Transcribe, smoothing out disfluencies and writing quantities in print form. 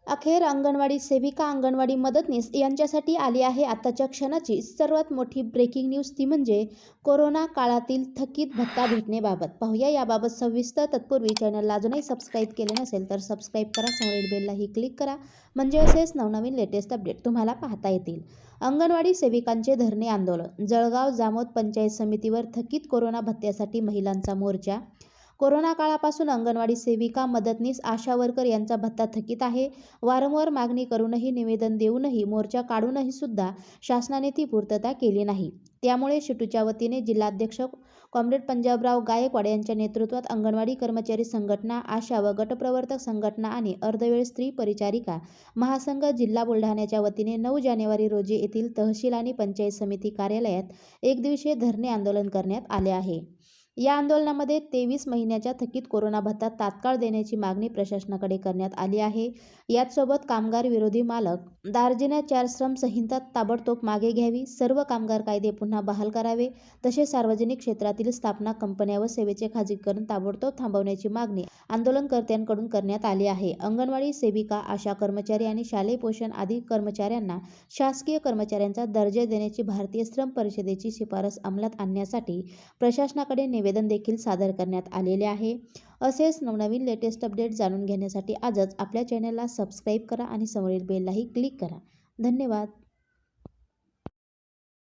अखेर अंगणवाडी सेविका, अंगणवाडी मदतनीस यांच्यासाठी आली आहे आताच्या क्षणाची सर्वात मोठी ब्रेकिंग न्यूज, ती म्हणजे कोरोना काळातील थकीत भत्ता भेटण्याबाबत. पाहूया याबाबत सविस्तर. तत्पूर्वी चॅनलला अजूनही सबस्क्राईब केले नसेल तर सबस्क्राईब करा, समोरील बेललाही क्लिक करा, म्हणजे असेच नवनवीन लेटेस्ट अपडेट तुम्हाला पाहता येतील. अंगणवाडी सेविकांचे धरणे आंदोलन. जळगाव जामोद पंचायत समितीवर थकीत कोरोना भत्त्यासाठी महिलांचा मोर्चा. कोरोना काळापासून अंगणवाडी सेविका, मदतनीस, आशा वर्कर यांचा भत्ता थकीत आहे. वारंवार मागणी करूनही, निवेदन देऊनही, मोर्चा काढूनही सुद्धा शासनाने ती पूर्तता केली नाही. त्यामुळे शिटूच्या वतीने जिल्हाध्यक्ष कॉम्रेड पंजाबराव गायकवाड यांच्या नेतृत्वात अंगणवाडी कर्मचारी संघटना, आशा व गटप्रवर्तक संघटना आणि अर्धवेळ स्त्री परिचारिका महासंघ जिल्हा बुलढाण्याच्या वतीने 9 जानेवारी रोजी येथील तहसील आणि पंचायत समिती कार्यालयात एकदिवसीय धरणे आंदोलन करण्यात आले आहे. या आंदोलनामध्ये 23 महिन्याच्या थकीत कोरोना भत्ता तात्काळ देण्याची मागणी प्रशासनाकडे करण्यात आली आहे. याचसोबत कामगार विरोधी मालक दार्जिना 4 श्रम संहिता ताबडतोब मागे घ्यावी, सर्व कामगार कायदे पुन्हा बहाल करावे, तसेच सार्वजनिक क्षेत्रातील स्थापना, कंपन्या व सेवेचे खाजगीकरण ताबडतोब थांबवण्याची मागणी आंदोलनकर्त्यांकडून करण्यात आली आहे. अंगणवाडी सेविका, आशा कर्मचारी आणि शालेय पोषण आदी कर्मचाऱ्यांना शासकीय कर्मचाऱ्यांचा दर्जा देण्याची भारतीय श्रम परिषदेची शिफारस अंमलात आणण्यासाठी प्रशासनाकडे निवेदन देखील सादर करण्यात आलेले आहे. असेच नवनवीन लेटेस्ट अपडेट जाणून घेण्यासाठी आजच आपल्या चॅनलला सबस्क्राईब करा आणि समोरील बेललाही क्लिक करा. धन्यवाद.